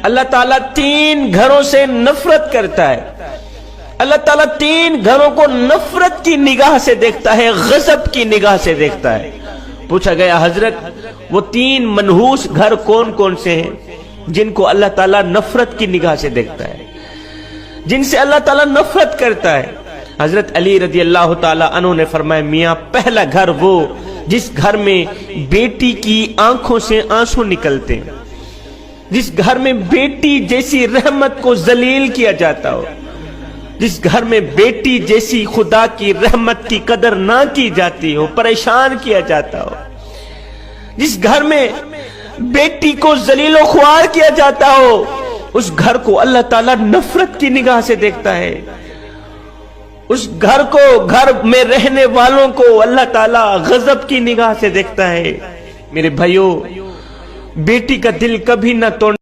اللہ تعالیٰ 3 گھروں سے نفرت کرتا ہے۔ اللہ تعالیٰ 3 گھروں کو نفرت کی نگاہ سے دیکھتا ہے، غضب کی نگاہ سے دیکھتا ہے۔ پوچھا گیا حضرت وہ 3 منحوس گھر کون کون سے ہیں جن کو اللہ تعالیٰ نفرت کی نگاہ سے دیکھتا ہے، جن سے اللہ تعالیٰ نفرت کرتا ہے؟ حضرت علی رضی اللہ تعالیٰ عنہ نے فرمایا میاں پہلا گھر وہ جس گھر میں بیٹی کی آنکھوں سے آنسو نکلتے ہیں، جس گھر میں بیٹی جیسی رحمت کو ذلیل کیا جاتا ہو، جس گھر میں بیٹی جیسی خدا کی رحمت کی قدر نہ کی جاتی ہو، پریشان کیا جاتا ہو، جس گھر میں بیٹی کو ذلیل و خوار کیا جاتا ہو، اس گھر کو اللہ تعالیٰ نفرت کی نگاہ سے دیکھتا ہے۔ اس گھر کو، گھر میں رہنے والوں کو اللہ تعالیٰ غضب کی نگاہ سے دیکھتا ہے۔ میرے بھائیوں، بیٹی کا دل کبھی نہ توڑ